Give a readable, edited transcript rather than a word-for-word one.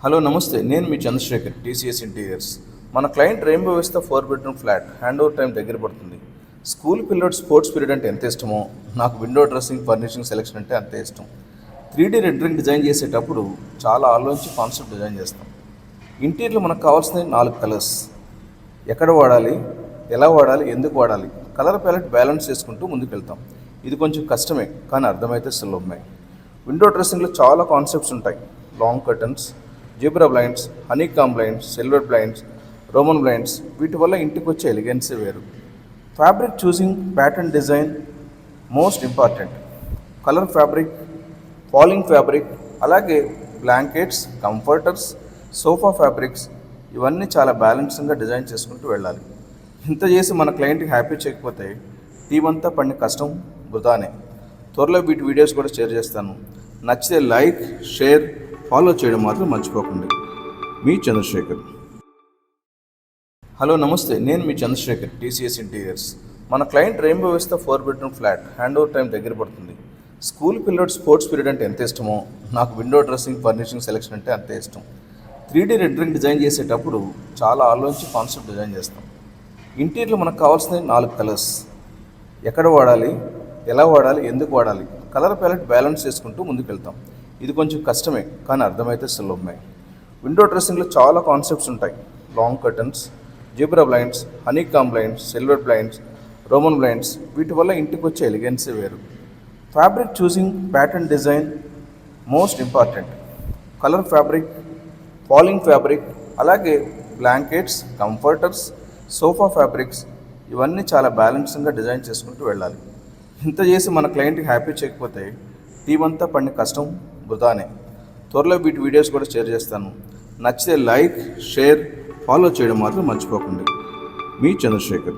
Hello నమస్తే, నేను మీ Chandrasekhar, TCS interiors. మన client rainbow Vista 4 bedroom flat hand over time దగ్గర పడుతుంది. స్కూల్ పిల్లడు స్పోర్ట్స్ పీరియడ్ అంటే ఎంత ఇష్టమో, నాకు విండో డ్రెస్సింగ్, ఫర్నిషింగ్ సెలెక్షన్ అంటే అంతే ఇష్టం. 3D రెండరింగ్ డిజైన్ చేసేటప్పుడు చాలా ఆలోచించి కాన్సెప్ట్ డిజైన్ చేస్తాం. ఇంటీరియర్లో మనకు కావాల్సిన 4 కలర్స్. ఎక్కడ వాడాలి, ఎలా వాడాలి, ఎందుకు వాడాలి, కలర్ ప్యాలెట్ బ్యాలెన్స్ చేసుకుంటూ ముందుకు వెళ్తాం. ఇది కొంచెం కష్టమే, కానీ అర్థమైతే సులభమే. విండో డ్రెస్సింగ్లో చాలా కాన్సెప్ట్స్ ఉంటాయి. Long curtains, zebra blinds, honeycomb blinds, silver blinds, Roman blinds, వీటి వల్ల ఇంటికి వచ్చే ఎలిగెన్సే వేరు. Fabric choosing, pattern design most important. Colour fabric, falling fabric, అలాగే బ్లాంకెట్స్, కంఫర్టర్స్, సోఫా ఫ్యాబ్రిక్స్, ఇవన్నీ చాలా బ్యాలెన్సింగ్గా డిజైన్ చేసుకుంటూ వెళ్ళాలి. ఇంత చేసి మన క్లయింట్కి హ్యాపీ చేయకపోతే టీం అంతా పడిన కష్టం వృధానే. త్వరలో వీటి వీడియోస్ కూడా షేర్ చేస్తాను. నచ్చితే లైక్, షేర్, ఫాలో చేయడం మాత్రం మర్చిపోకండి. మీ చంద్రశేఖర్. హలో నమస్తే, నేను మీ చంద్రశేఖర్, టీసీఎస్ ఇంటీరియర్స్. మన client rainbow Vista 4 bedroom flat hand over time దగ్గర పడుతుంది. స్కూల్ పిల్లడు స్పోర్ట్స్ పీరియడ్ అంటే ఎంత ఇష్టమో, నాకు విండో డ్రెస్సింగ్, ఫర్నిషింగ్ సెలెక్షన్ అంటే అంతే ఇష్టం. 3D రెండరింగ్ డిజైన్ చేసేటప్పుడు చాలా ఆలోచించి కాన్సెప్ట్ డిజైన్ చేస్తాం. ఇంటీరియర్లో మనకు కావాల్సిన 4 కలర్స్. ఎక్కడ వాడాలి, ఎలా వాడాలి, ఎందుకు వాడాలి, కలర్ ప్యాలెట్ బ్యాలెన్స్ చేసుకుంటూ ముందుకు వెళ్తాం. ఇది కొంచెం కష్టమే, కానీ అర్థమైతే సులభమే. విండో డ్రెస్సింగ్లో చాలా కాన్సెప్ట్స్ ఉంటాయి. Long curtains, zebra blinds, honeycomb blinds, silver blinds, Roman blinds, వీటి వల్ల ఇంటికి వచ్చే ఎలిగెన్సే వేరు. Fabric choosing, pattern design most important. Colour fabric, falling fabric, అలాగే బ్లాంకెట్స్, కంఫర్టర్స్, సోఫా ఫ్యాబ్రిక్స్, ఇవన్నీ చాలా బ్యాలెన్సింగ్గా డిజైన్ చేసుకుంటూ వెళ్ళాలి. ఇంత చేసి మన క్లయింట్కి హ్యాపీ చేయకపోతే టీం అంతా పడిన కష్టం వృధానే. త్వరలో వీటి వీడియోస్ కూడా షేర్ చేస్తాను. నచ్చితే లైక్, షేర్, ఫాలో చేయడం మాత్రం మర్చిపోకండి. మీ చంద్రశేఖర్.